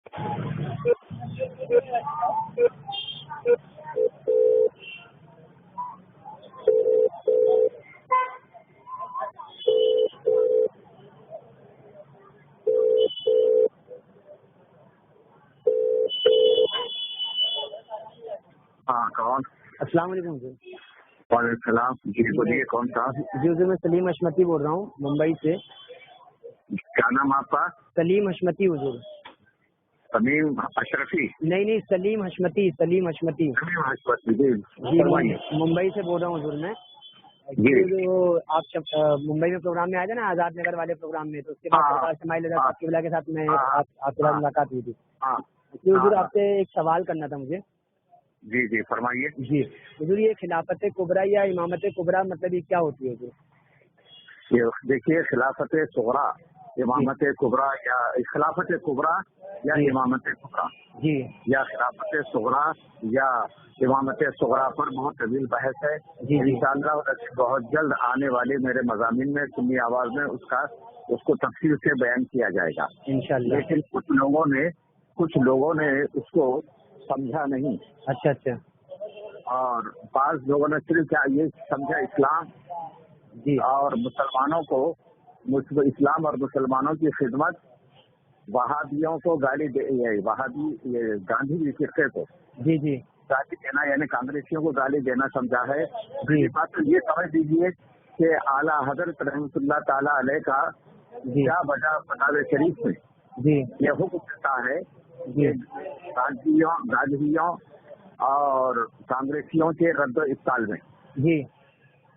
हाँ कौन? अस्सलाम वालेकुम सर। वालेकुम सलाम। जी बोलिए, कौन सा? जी मैं सलीम हशमती बोल रहा हूँ मुंबई से। क्या नाम आपका? सलीम हशमती हुजूर। तमीम अशरफी? नहीं सलीम हशमती। तमीम अशरफी जी, जी मुंबई से बोल रहा हूँ हुजूर मैं। जी। जो आप मुंबई में प्रोग्राम में आए थे ना, आजाद नगर वाले प्रोग्राम में, तो उसके बाद शमाइल रजा साहब किबला के साथ में आपके साथ मुलाकात हुई थी। हुजूर आपसे एक सवाल करना था मुझे। जी जी फरमाइए। जी हुजूर, ये खिलाफत कुबरा या इमामत कुबरा मतलब ये क्या होती है हुजूर? ये देखिए, खिलाफत सुगरा, इमामत कुबरा या खिलाफत कुबरा या इमामत कुबरा जी या खिलाफत सुगरा या इमामत सुगरा पर बहुत तवील बहस है। इंशाअल्लाह बहुत जल्द आने वाले मेरे मज़ामीन में सुन्नी आवाज में उसको तफसील से बयान किया जाएगा इंशाअल्लाह। लेकिन कुछ लोगों ने उसको समझा नहीं। अच्छा। और बाज़ लोगों ने सिर्फ क्या ये समझा, इस्लाम जी और मुसलमानों को, इस्लाम और मुसलमानों की खिदमत वहाबियों को गाली दे, गांधी फिरके को जी गाली देना यानी कांग्रेसियों को गाली देना समझा है। पहली बात तो ये समझ लीजिए कि आला हजरत रहमतुल्लाह ताला अलैह का क्या वजह फतावे शरीफ में यह हुक्म देता है कि गांधीयों और कांग्रेसियों के रद्द इफ्ताल में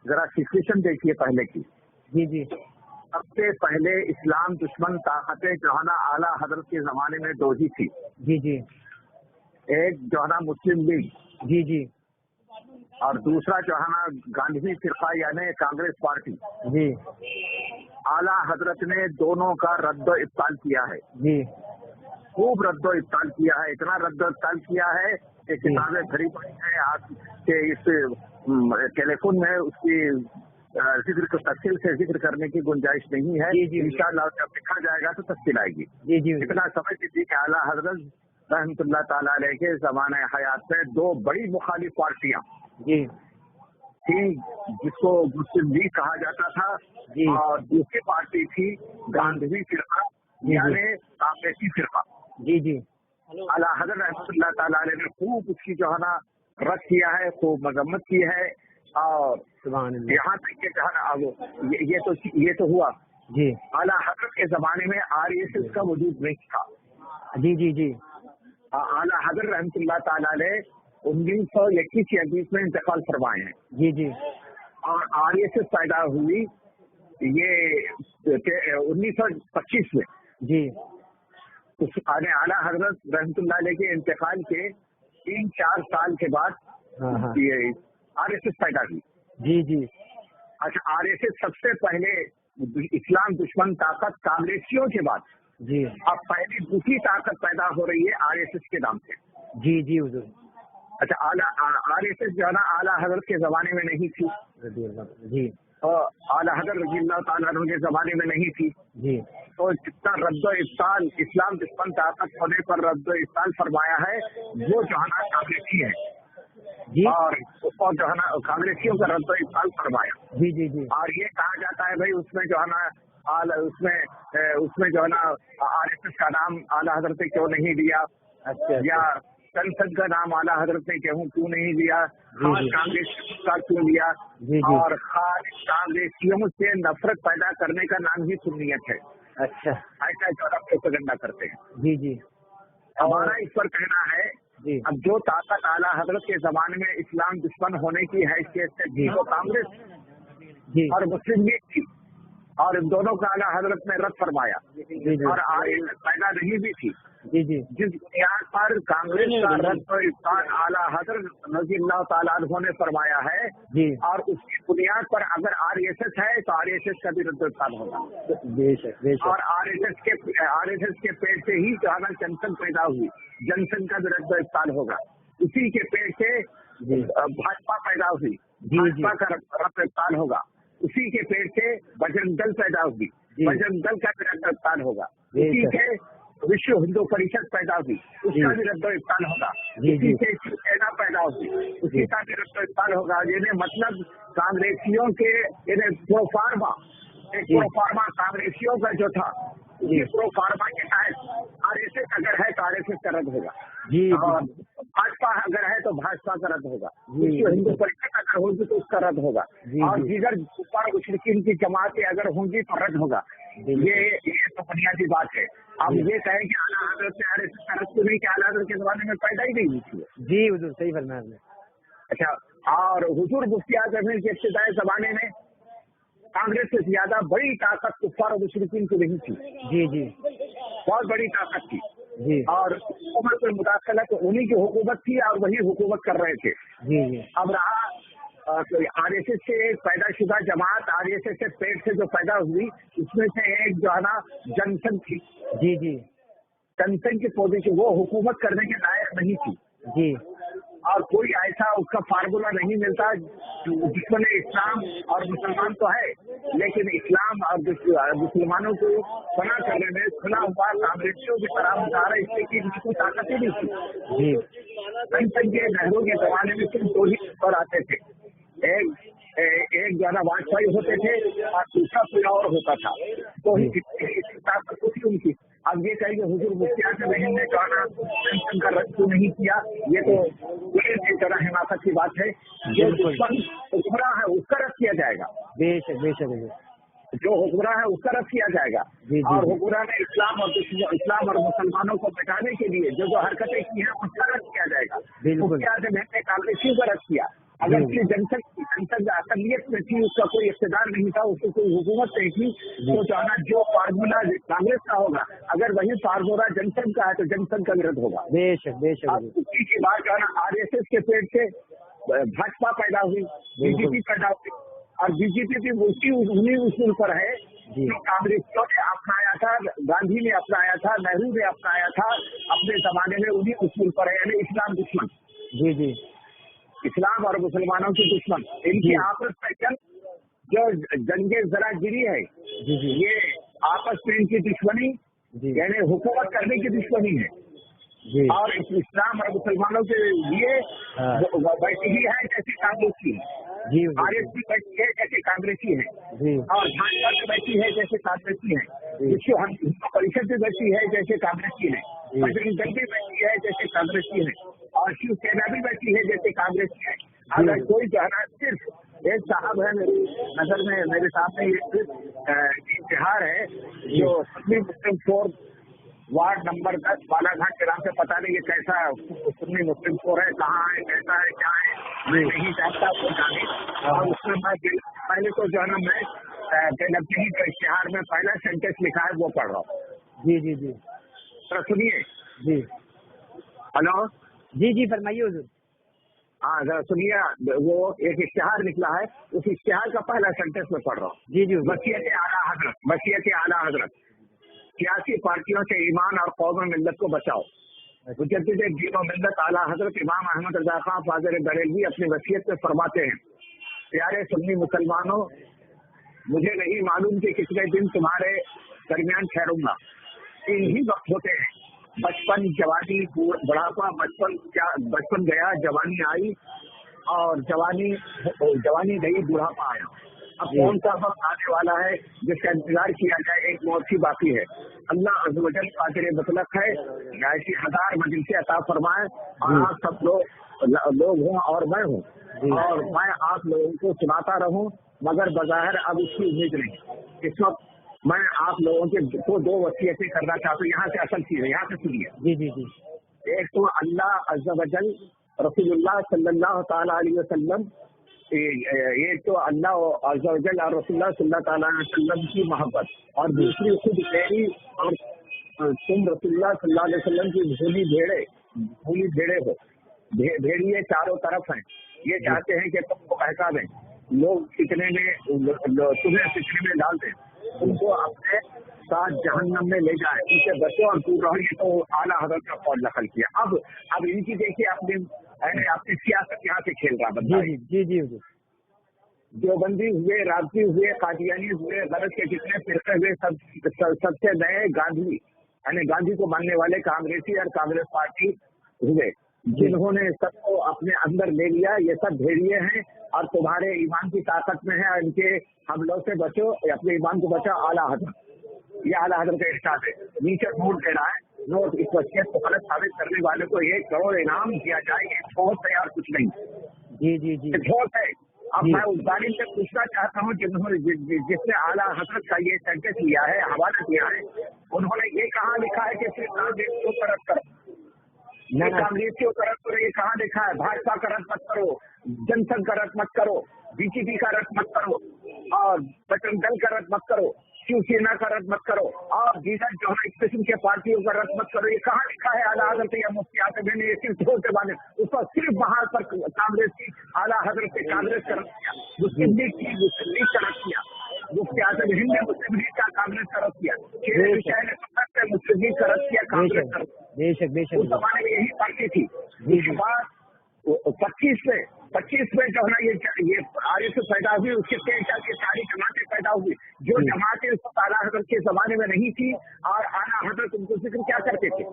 जरा सिचुएशन देखिए पहले की। जी सबसे पहले इस्लाम दुश्मन ताकतें जो है ना आला हजरत के जमाने में दो ही थी। जी एक जो है ना मुस्लिम लीग जी और दूसरा जो है ना गांधी फिरका यानी कांग्रेस पार्टी। जी आला हजरत ने दोनों का रद्द इफ्ताल किया है। जी खूब रद्द इफ्ताल किया है, इतना रद्द इफ्ताल किया है कि किताबें भरी पड़ी है आज के इस टेलीफोन में उसकी जिक्र को तफसील से जिक्र करने की गुंजाइश नहीं है। इंशाअल्लाह जब लिखा जाएगा तो तफसील आएगी। इतना समझ लीजिए कि आला हजरत रहमतुल्लाह ताला अलैह के ज़माने हयात में दो बड़ी मुखालिफ पार्टियां थी, जिसको मुस्लिम लीग कहा जाता था और दूसरी पार्टी थी गांधी फिरका यानी कांग्रेसी फिरका। जी आला हजरत रहमतुल्लाह ताला अलैह ने खूब उसकी जो है ना रद्द किया है, खूब मजम्मत की है। और यहाँ तक के जो है ना अब ये तो हुआ जी। आला हजरत के जमाने में RSS का वजूद नहीं था। जी आला हजरत रहमतुल्लाह ताला अलैह 1921 या 20 में इंतकाल फरमाए हैं। जी और RSS पैदा हुई ये 1925 में। जी उस आला हजरत रहमतुल्लाह अलैह के इंतकाल के 3-4 साल के बाद ये RSS पैदा हुई। जी अच्छा, RSS सबसे पहले इस्लाम दुश्मन ताकत कांग्रेसियों के बाद जी अब पहली दूसरी ताकत पैदा हो रही है RSS के नाम से। जी हुजूर। अच्छा, RSS जो है ना आला हजरत के जमाने में नहीं थी जी और आला हजरत रज़ियल्लाहु ताला अन्हु के जमाने में नहीं थी। जी तो जितना रद्द इफ्ताल इस्लाम दुश्मन ताकत होने पर रद्द इफ्ताल फरमाया है वो जो है ना कांग्रेसी है जी और जो है ना कांग्रेसियों का रद्द इफ्ताल फरमाया। जी और ये कहा जाता है भाई उसमें जो है ना उसमें जो है ना RSS का नाम आला हजरत ने क्यों नहीं लिया। अच्छा या संसद का नाम आला हजरत ने क्यों नहीं लिया, खास कांग्रेस का क्यों लिया। और खास कांग्रेसियों से नफरत पैदा करने का नाम ही सुन्नियत है। अच्छा, ऐसा जो प्रोपेगेंडा करते हैं। जी हमारा इस पर कहना है अब जो ताकत आला हजरत के जमाने में इस्लाम दुश्मन होने की हैसियत से थी वो कांग्रेस और मुस्लिम लीग थी और इन दोनों का आला हजरत ने रद्द फरमाया। और RSS पैदा नहीं भी थी। जिस बुनियाद पर कांग्रेस का रद्द इफ्ताल आला हजरत रज़ियल्लाहु ताला अन्हु ने फरमाया है और उसकी बुनियाद पर अगर RSS है तो RSS का भी रद्द इफ्ताल होगा। और RSS के पेट से ही जो है ना जनसंघ पैदा हुई, जनसंघ का भी रद्द इफ्ताल होगा। उसी के पेट से भाजपा पैदा हुई, भाजपा का रद्द इफ्ताल होगा। उसी के पेट से बजरंग दल पैदा हुई, बजरंग दल का भी रद्द इफ्ताल होगा। उसी के विश्व हिंदू परिषद पैदा हुई, उसका भी रद्दो-इब्ताल होगा। इसी से सेना पैदा हुई, उसी का भी रद्दो-इब्ताल होगा। यानी मतलब कांग्रेसियों के प्रोफार्मा कांग्रेसियों का जो था, ये प्रोफार्मा के तहत आरएसएस अगर है तो आरएसएस का रद्द होगा, और भाजपा अगर है तो भाजपा का रद्द होगा, विश्व हिंदू परिषद अगर होगी तो उसका रद्द होगा, और दीगर मुशरिकीन की जमातें अगर होंगी तो रद्द होगा। ये तो बुनियादी बात है। अब ये कहें कि आला हजरत से आरएसएस का रद्द नहीं, कि आला हजरत के जमाने में पैदा ही नहीं हुई थी। जी हुजूर, सही फरमाया आपने। अच्छा, और हुजूर मुफ्ती आज़म के इब्तिदाई जमाने में कांग्रेस से ज्यादा बड़ी ताकत कुफ्फार और मुशरिकीन की नहीं थी। जी बहुत बड़ी ताकत थी जी, और हुकूमत में मुदाखलत उन्हीं की हुकूमत थी और वही हुकूमत कर रहे थे। जी अब रहा आरएसएस से पैदाशुदा जमात, आरएसएस से पेट से जो पैदा हुई, उसमें से एक जो है ना जनसंघ थी। जी जनसंघ की पोजीशन वो हुकूमत करने के लायक नहीं थी जी, और कोई ऐसा उसका फार्मूला नहीं मिलता। दुश्मन इस्लाम और मुसलमान तो है, लेकिन इस्लाम और मुसलमानों को फना करने में खुला हुआ कांग्रेसियों की तरह मुजाहरा इससे की उसको ताकत ही नहीं थी। जी जनसंघ के नेहरू के जमाने में सिर्फ दो ही पर आते थे, एक जो है ना वाजपेयी होते थे और दूसरा कोई और होता था, तो ताकत कुछ उनकी। अब ये कहेंगे हुजूर मुफ्ती आज़म ने जो है ना जनसंघ का रद्द क्यों नहीं किया, ये तो पूरी तरह हिमाकत की बात है। जो दुश्मन हुक्मरान है उसका रद्द किया जाएगा, बेशक जो हुक्मरान है उसका रद्द किया जाएगा। और हुक्मरान ने इस्लाम और मुसलमानों को मिटाने के लिए जो हरकतें की हैं उसका रद्द किया जाएगा। मुफ्ती आज़म ने कांग्रेसियों का रद्द किया। अगर जनसंघ अकलियत में थी, उसका कोई इख्तिदार नहीं था, उसको कोई हुकूमत नहीं थी, तो जाना जो फार्मूला कांग्रेस का होगा, अगर वही फार्मूला जनसंघ का है तो जनसंघ का विरोध होगा। बेशक उसी की बात जो है ना आरएसएस के पेट से भाजपा पैदा हुई, बीजेपी पैदा हुई, और बीजेपी भी उन्हीं उसूल पर है जो कांग्रेसियों ने अपनाया था, गांधी ने अपनाया था, नेहरू ने अपनाया था अपने जमाने में, उन्हीं उसूल पर है, यानी इस्लाम दुश्मन। जी इस्लाम और मुसलमानों की दुश्मन, इनकी आपस में जो जंगे जरागिरी है, ये आपस में इनकी दुश्मनी यानी हुकूमत करने की दुश्मनी है। और इस्लाम और मुसलमानों के लिए बैठी ही है जैसे कांग्रेसी है, आरएसपी बैठी है जैसे कांग्रेसी है, और भाजपा भी बैठी है जैसे कांग्रेसी है, विश्व हिंदू परिषद भी बैठी है जैसे कांग्रेसी है, बजरंग दल भी बैठी है जैसे कांग्रेसी है, और शिवसेना भी बैठी है जैसे कांग्रेसी है। अगर कोई जो है ना सिर्फ एक साहब है मेरी नजर में, मेरे सामने इश्तिहार है जो सुन्नी मुस्लिम फोर्स वार्ड नंबर 10 बालाघाट के नाम से, पता नहीं ये कैसा सुन्नी मुस्लिम फोर्स है, कहाँ है, कैसा है, क्या है, मैं नहीं चाहता वो जाने। और उसमें मैं पहले तो जो है ना मैं बेनज़ीरी के इश्तिहार में पहला सेंटेंस लिखा है वो पढ़ रहा हूँ। जी तो सुनिए। जी हेलो। जी फरमाइए हुजूर। हाँ जरा सुनिए, वो एक इश्तिहार निकला है, उस इश्तिहार का पहला सेंटेंस में पढ़ रहा हूँ। जी वसीयत आला हजरत, सियासी पार्टियों से ईमान और कौम मिल्लत को बचाओ। मुजद्दिद दीन और मिल्लत आला हजरत इमाम अहमद रज़ा खां फाज़िल बरेलवी अपनी वसीयत में फरमाते हैं, प्यारे सुन्नी मुसलमानों, मुझे नहीं मालूम कि कितने दिन तुम्हारे दरमियान ठहरूंगा। तीन ही वक्त होते हैं, बचपन, जवानी, बुढ़ापा। बचपन गया, जवानी आई, और जवानी गई, बुढ़ापा आया। अब कौन सा वक्त आने वाला है जिसका इंतजार किया जाए? एक मौत ही बाकी है। अल्लाह अज़्ज़ व जल कादिर मुतलक है, ऐसी हजार मजलिसें अता फरमाए और आप सब लोग हों और मैं हूँ, और मैं आप लोगों को सुनाता रहूं, मगर बज़ाहिर अब उसकी उम्मीद नहीं। इस वक्त मैं आप लोगों को दो वसीयतें करना चाहता हूँ। यहाँ से असल चीज है, यहाँ से सुनिए। जी। एक तो अल्लाह अज़्ज़ व जल, रसूलुल्लाह सल्लल्लाहु तआला अलैहि वसल्लम, एक तो अल्लाह अज़्ज़ व जल और रसूलुल्लाह सल्लल्लाहु तआला अलैहि वसल्लम की मोहब्बत, और दूसरी खुद मेरी और तुम रसूलुल्लाह सल्लल्लाहु अलैहि वसल्लम की भूली भेड़े हो। भेड़िए चारों तरफ हैं, ये चाहते हैं कि तुमको बहका दें, लोग फितने में तुम्हें फितने में डाल दें, तुमको अपने साथ जहन्नम में ले जाए, उनसे बचो और दूर रहो। ये तो आला हज़रत का कौल नकल किया। अब इनकी देखिए अपनी सियासत यहाँ से खेल रहा है। जी देवबंदी हुए, राबती हुए, कादियानी हुए, गलत के जितने फिरके हुए, सबसे नए गांधी यानी गांधी को मानने वाले कांग्रेसी और कांग्रेस पार्टी हुए, जिन्होंने सबको अपने अंदर ले लिया। ये सब भेड़िए हैं और तुम्हारे ईमान की ताकत में है, इनके हमलों से बचो, अपने ईमान को बचाओ। आला हजरत, ये आला हजरत का इरशाद है। नीचे नोट दे रहा है, नोट इस वसीयत को गलत साबित करने वाले को 1 करोड़ इनाम दिया जाए। ये ठोस है और कुछ नहीं। जी जी जी, ठोस है। अब मैं उस तारीफ से पूछना चाहता हूँ जिसने आला हजरत का ये सेंटेंस लिया है, हवाला दिया है, उन्होंने ये कहाँ लिखा है कि सिर्फ कांग्रेस को रद्द करो, कांग्रेस को रद्द करो? ये कहाँ लिखा है? भाजपा का रद्द मत करो, जनसंघ का रद्द मत करो, बीजेपी का रद्द मत करो, और बजरंग दल का रद्द मत करो, शिवसेना का रद्द मत करो, और दीगर जो है इस किस्म के पार्टियों का रद्द मत करो। ये कहाँ लिखा है आला हजरत या मुफ्ती आजम ने? ये सिर्फ ठोस के बारे उस पर सिर्फ वहां पर कांग्रेस की आला हजरत ने कांग्रेस का रद्द किया, मुस्लिम लीग की मुस्लिम लीग का रद्द किया, मुफ्ती आजम हिंद ने मुस्लिम लीग का कांग्रेस का रद्द किया, मुस्लिम लीग का रद्द किया, कांग्रेस का। बेशक उस जमाने में यही पार्टी थी। उसके बाद 25 में जो है ना ये आरएसएस पैदा हुई, उसके 3 साल की सारी जमातें पैदा हुई। जो जमातें उस आला हजरत के जमाने में नहीं थी, और आला हजरत उनको जिक्र क्या करते थे?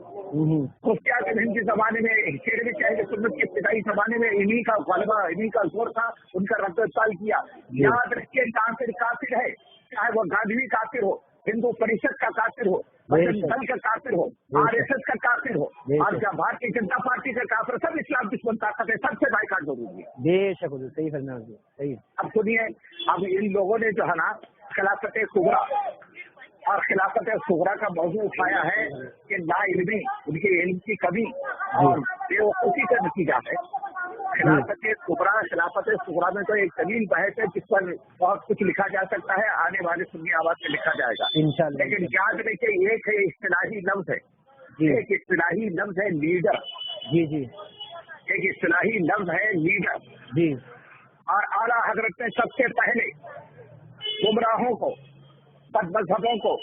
मुफ्ती आजम हिंद के जमाने में, शेरवी अहले सुन्नत के इब्तिदाई जमाने में इन्हीं का गलबा, इन्हीं का जोर था, उनका रद्द किया। याद रखिए, काफिर है, चाहे वो गांधी काफिर हो, हिंदू परिषद का काफिर हो, बजरंग दल का काफिर हो, आरएसएस का काफिर हो, और क्या भारतीय जनता पार्टी का काफिर, सब इस्लाम दुश्मन ताकत है, सबसे बाइकाट जरूरी है। बेशक सही फरमाया, सही। अब सुनिए, अब इन लोगों ने जो है ना खिलाफत सुगरा और खिलाफत सुगरा का मौजूद उठाया है कि ना इल्मी, उनके इल्म की कमी और बेवकूफी का नतीजा है। खिलाफत सुगरा में तो एक तवील बहस है जिस पर बहुत कुछ लिखा जा सकता है, आने वाले सुन्नी आवाज में लिखा जाएगा इंशाअल्लाह। लेकिन याद रखिए, एक है इस्तिलाही लफ्ज है, एक इस्तिलाही लफ्ज है लीडर। जी जी, एक इस्तिलाही लफ्ज है लीडर जी। और आला हजरत ने सबसे पहले गुमराहों को, बदमज़हबों को,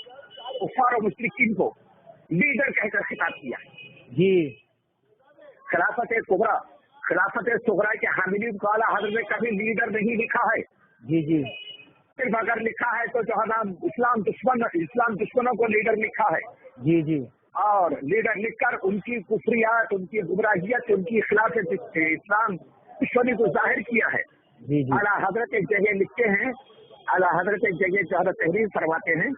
कुफ़ार और मुशरिकीन को लीडर कहकर खिताब किया जी। खिलाफत सुगरा के हामिलीन को आला हजरत ने कभी लीडर नहीं लिखा है। जी जी, सिर्फ अगर लिखा है तो जो है ना इस्लाम दुश्मनों को लीडर लिखा है। जी जी, और लीडर लिखकर उनकी कुफरियात, उनकी गुमराहियत, उनकी खिलाफ इस्लाम दुश्मनी को जाहिर किया है। जी जी, आला हजरत एक जगह लिखते हैं, आला हजरत एक जगह जो है तहरीर फरमाते हैं,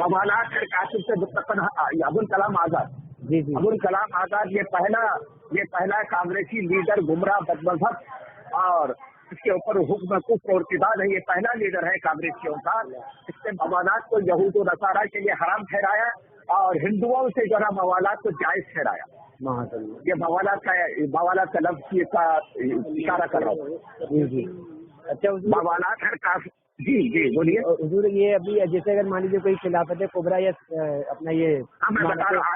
मवालात है कासिर से मुत्तकन अबुल कलाम आजाद। जी जी, अबुल कलाम आजाद ये पहला कांग्रेसी लीडर, गुमराह, बदमज़हब और इसके ऊपर हुक्म कुफ्र और किताब है, ये पहला लीडर है कांग्रेसियों का। इसने मवालात को यहूद और नसारा के लिए हराम ठहराया और हिंदुओं से जो है मवालात को जायज ठहराया। ये मवालात का लफ्ज़ का इशारा कर रहा हूँ। जी जी, अच्छा मवालात हर काफ। जी जी, बोलिए हुजूर। ये अभी जैसे अगर मान लीजिए कोई खिलाफत कुबरा या अपना ये, मैं बता रहा हूँ,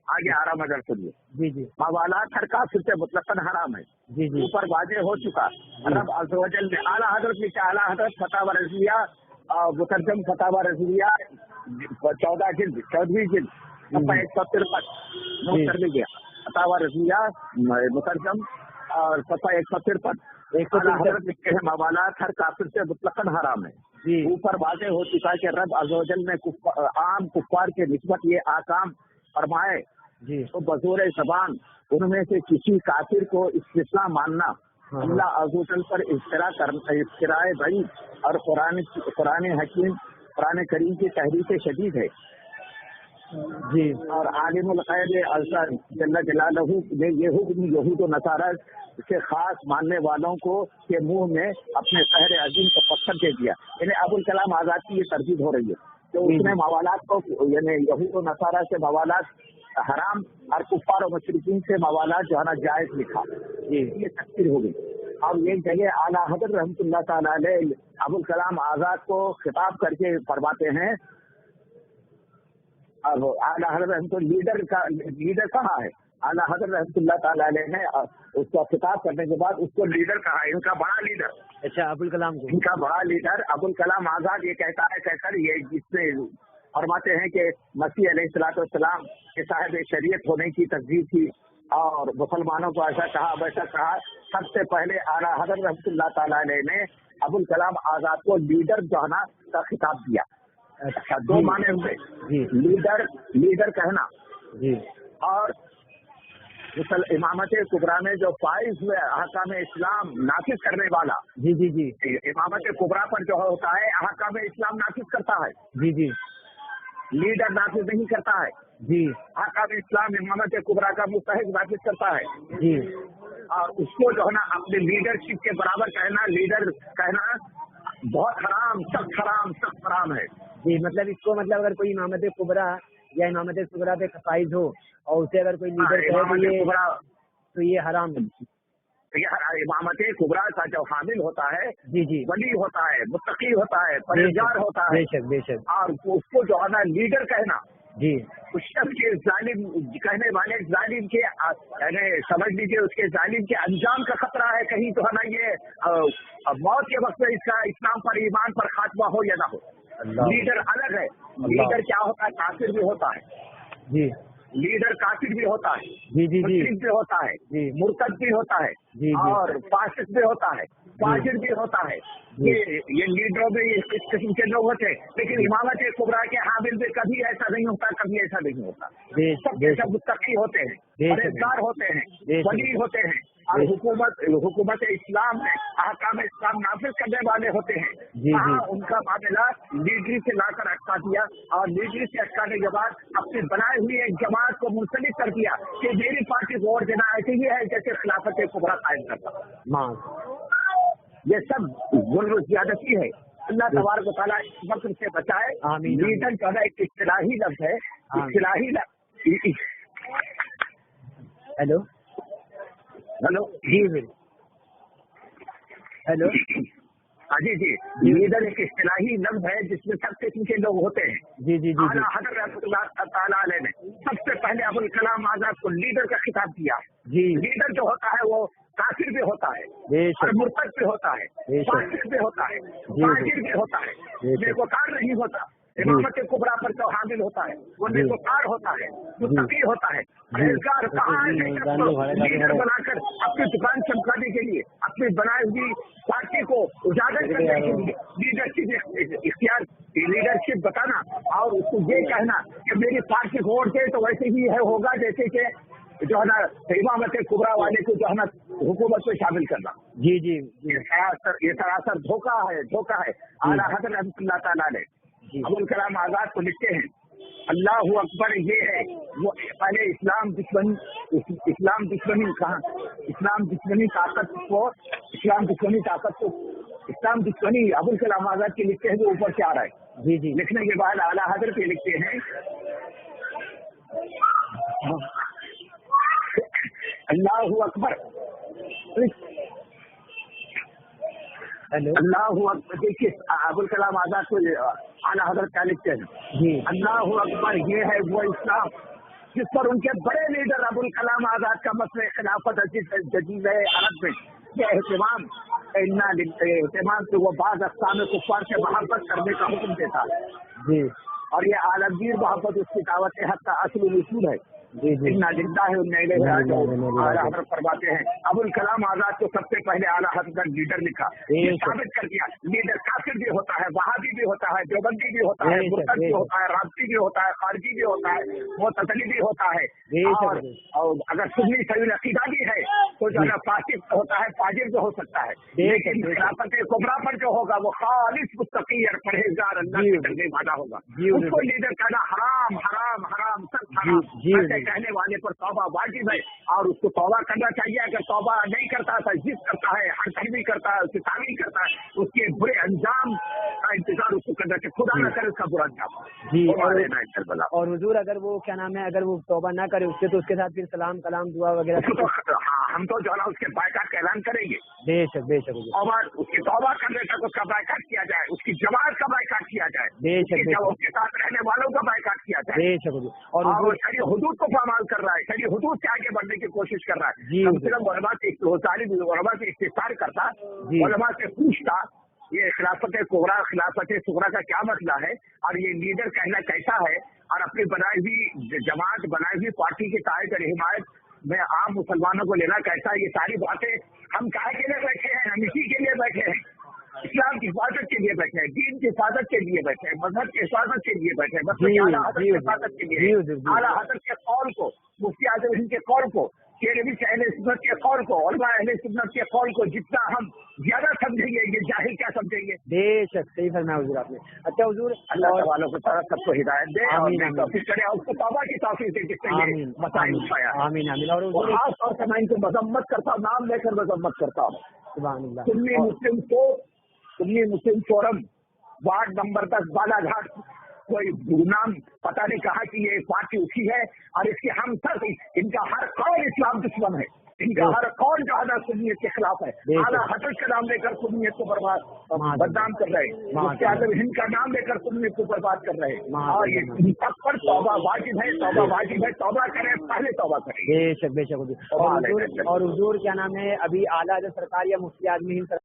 आगे आ रहा हूँ मगर सुनिए। जी जी, मवालात हर काफिर से मुतलकन हराम है। जी जी, ऊपर वाज़ेह हो चुका। रब अज़्ज़ व जल ने आला हजरत लिखा, आला हजरत फतावा रज़विया मुतरजम फतावा रज़विया 14 जिल्द 14वीं जिल्द 153 नोट कर लीजिए। फतावा रज़विया मुतरजम और सफ़ा 153 हजरत लिखते हैं मवालात हर काफिर से मुतलकन हराम है। ऊपर वाज़ेह हो चुका है कि रब अज़्ज़ व जल ने आम कुफ़ार के निस्बत ये आकाम फरमाए तो बज़ोर ज़बान उनमें से किसी काफिर को इस्तिस्ना मानना अल्लाह अज़्ज़ व जल पर इफ्तिराए बई और कुरान हकीम, कुरान करीम की तहरीक शदीद है। जी, और आलिमुल गैब अल्लाह जल्ल जलालहू ने ये हुक्म यहूद और नसारा से खास मानने वालों को के मुंह में अपने शहर अजीम को पत्थर दे दिया। यानी अबुल कलाम आजाद की ये तरजीह हो रही है तो उसने मवालात को, यानी यहूद और नसारा से मवालात हराम और कुफ़ार और मुशरिकीन से मवालात जो है ना जायज लिखा। ये तफसीर हो गई। अब एक जगह आला हज़रत रहमतुल्लाह तआला अलैह अबुल कलाम आजाद को खिताब करके फरमाते हैं, अब आला हज़रत लीडर कहाँ है? आला हज़रत रहमतुल्लाह तआला अलैह ने उसको खिताब करने के बाद उसको लीडर कहा है, इनका बड़ा लीडर। अच्छा, अबुल कलाम को इनका बड़ा लीडर अबुल कलाम आजाद ये कहता है, कहकर ये जिससे फरमाते हैं कि मसीह अलैहिस्सलाम के साहिब शरीयत होने की तस्दीक थी और मुसलमानों को ऐसा कहा वैसा कहा। सबसे पहले आला हज़रत रहमतुल्लाह तआला अलैह ने अबुल कलाम आजाद को लीडर जो है ना का खिताब दिया। अच्छा, दो माने हुए लीडर कहना जी, और इमामत कुबरा में जो फाइज हुए अहकाम इस्लाम नाफिज करने वाला। जी जी जी, इमामत कुबरा पर जो होता है अहकाम इस्लाम नाफिज करता है। जी जी, लीडर नाफिज नहीं करता है जी, अहकाम इस्लाम इमामत कुबरा का मुस्तहिक नाफिज करता है जी, और उसको जो है ना अपने लीडरशिप के बराबर कहना, लीडर कहना बहुत हराम, सख्त हराम है जी। मतलब इसको मतलब अगर कोई इमामत कुबरा या इमामत सुगरा पे फाइज हो और उसे अगर कोई लीडर कहे तो ये हराम है। इमामत कुबरा का जो हामिल होता है जी जी, वली होता है, मुत्तकी होता है, परहेजगार होता है, बेशक बेशक, और उसको जो है ना लीडर कहना जी, उस शख्स के जालिम कहने वाले जालिम के समझ लीजिए उसके जालिम के अंजाम का खतरा है, कहीं तो है ना ये मौत के वक्त में इसका इस्लाम पर ईमान पर खात्मा हो या ना हो। लीडर अलग है, लीडर क्या होता है, काफिर भी होता है जी, लीडर काफिर भी होता है, जी जी जी, भी होता है जी, मुर्तद भी होता है जी, और फासिक भी होता है, फाजिर भी होता है। ये लीडरों में इस किस्म के लोग होते हैं, लेकिन इमामत कुबरा के हामिल में कभी ऐसा नहीं होता, कभी ऐसा नहीं होता। सबके सब मुत्तकी होते हैं, परहेजगार होते हैं, वली होते हैं और हुकूमत इस्लाम में अहकाम इस्लाम नाफिज करने वाले होते हैं। हाँ, उनका मामला लीडरी से लाकर अटका दिया और लीडरी से अटकाने के बाद अपनी बनाई हुई एक जमात को मुंसलिक कर दिया कि मेरी पार्टी को वोट देना ऐसे ही है जैसे खिलाफत कुबरा कायम करता। ये सब जुल्म ज़्यादती है। अल्लाह तबारक व तआला इस वक्त से बचाए। लीडर जो है एक इस्तिलाही लफ्ज़ है, इस्तिलाही हेलो जी, हेलो हाँ जी, लीडर एक इस्तिलाही लफ्ज़ है जिसमें सब किस्म के लोग होते हैं। जी जी जी, आला हज़रत रहमतुल्लाह तआला अलैह ने सबसे पहले अबुल कलाम आज़ाद को लीडर का खिताब दिया। जी, लीडर जो होता है वो काफिर भी होता है और मुर्तद भी होता है, फासिक भी होता है, फाजिर भी होता है, नेकोकार नहीं होता। इमामत कुबरा पर जो हामिल होता है वो नेकोकार होता है, मुत्तकी होता है, परहेजगार। कहाँ है लीडर बनाकर अपनी दुकान चमकाने के लिए, अपनी बनाई हुई पार्टी को उजागर करने के लिए लीडरशिप इख्तियार, लीडरशिप बताना और उसको ये कहना कि मेरी पार्टी को वोट दे तो वैसे ही है होगा जैसे कि जो है ना इमामत कुबरा वाले को जो है ना हुकूमत में शामिल करना। जी जी, ये सरासर धोखा है। आला हज़रत रहमतुल्लाह तआला ने अबुल कलाम आज़ाद को लिखते हैं, अल्लाहु अकबर ये है वो पहले इस्लाम दुश्मनी कहा, इस्लाम दुश्मनी अबुल कलाम आज़ाद के लिखते हैं जो ऊपर से आ रहा है। जी जी, लिखने के बाद आला हज़रत ये लिखते हैं, अल्लाहु अकबर, अल्लाहु अकबर। देखिए अबुल कलाम आज़ाद को आला हज़रत क्या लिखते हैं, अल्लाहु अकबर ये है वो इस्लाम जिस पर उनके बड़े लीडर अबुल कलाम आज़ाद का मसले खिलाफत जदीद अरब में एहतमाम से वो बाज़ अक़साम कुफ़ार से मोहब्बत करने का हुक्म देता है और ये आलमगीर मोहब्बत उसकी दावत हक़ का असल उसूल है। इन्ना लिल्लाहि व इन्ना इलैहि राजिऊन। आला हज़रत फरमाते हैं अबुल कलाम आज़ाद को सबसे पहले आला हज़रत लीडर लिखा, ये साबित कर दिया लीडर काफिर भी होता है, वहाबी भी होता है, देवबंदी भी होता है, मुर्तद भी होता है, राबती भी होता है, खारजी भी होता है, मुअतज़िली भी होता है और अगर सुन्नी सही अक़ीदा भी है तो जो है फासिक होता है, फाजिर भी हो सकता है। लेकिन खिलाफत कुबरा पर जो होगा वो खालिस मुत्तकी और परहेजगार अल्लाह के डरने वाला होगा। उसको लीडर कहना हराम हराम हराम सब हराम कहने वाले पर तौबा वाजिब है और उसको तौबा करना चाहिए। अगर तौबा नहीं करता, तजदीद करता है, हर तहरीर करता है, उसकी तामील करता है, उसके बुरे अंजाम का इंतजार उसको करना चाहिए। खुदा न करे उसका बुरा अंजाम। और हुजूर अगर वो क्या नाम है, अगर वो तौबा ना करे उससे तो उसके साथ फिर सलाम कलाम दुआ वगैरह हम तो जो है उसके बायकाट का ऐलान करेंगे। बेशक और उसकी तौबा करने तक उसका बायकाट किया जाए, उसकी जमात का बायकाट किया जाए, उसके साथ रहने वालों का बायकाट किया जाए। और शरीय हुदूद को पामाल कर रहा है, शरीय हुदूद से आगे बढ़ने की कोशिश कर रहा है। कम से कम उलमा से इस्तिफ़सार करता, उलमा से पूछता ये खिलाफत कुबरा खिलाफत सुगरा का क्या मसला है और ये लीडर कहना कैसा है और अपनी बनाई हुई जमात बनाई हुई पार्टी की तायद और हिमायत में आम मुसलमानों को लेना कैसा है। ये सारी बातें हम काहे के लिए बैठे हैं, हम इसी के लिए बैठे हैं। इस्लाम की हिफाजत के लिए बैठे हैं, दीन की हिफाजत के लिए बैठे हैं, मजहब की हिफाजत के लिए बैठे हैं, मतलब आला हज़रत की हिफाजत के लिए, आला हज़रत के कौल को, मुफ्ती आज़म हिंद के कौल को, अहले सुन्नत के कौल को, उलमा अहले सुन्नत के कौल को जितना हम ज्यादा समझेंगे, ये जाहिल क्या समझेंगे। बेशक सही फरमाया हुजूर आपने। अच्छा हुजूर, अल्लाह वालों को ताला सबको हिदायत दे और तौफीक करे और उसको तौबा की तौफीक दे जिससे ये मसाइल उठाया। आमीन आमीन। और खास तौर से मैं इनको मजम्मत करता हूँ, नाम लेकर मजम्मत करता हूँ। सुभान अल्लाह। सुन्नी मुस्लिम फोरम वार्ड नंबर 10 बालाघाट, कोई नाम पता नहीं कहा कि ये पार्टी उठी है, और इसके हम सब इनका हर कौन इस्लाम दुश्मन है, इनका हर कौन जो है ना सुन्नियत के खिलाफ है। आला हज़रत का नाम लेकर सुन्नियत को बदनाम कर रहे हैं, मुफ्ती आज़म हिंद का नाम लेकर सुन्नियत को बर्बाद कर रहे हैं। और ये सब पर तौबा वाजिब है, तौबा वाजिब है, तौबा करें, पहले तौबा करें। बेशक बेशक हुजूर। और हुजूर क्या नाम है, अभी आला जो सरकार या मुफ्ती आज़म हिंद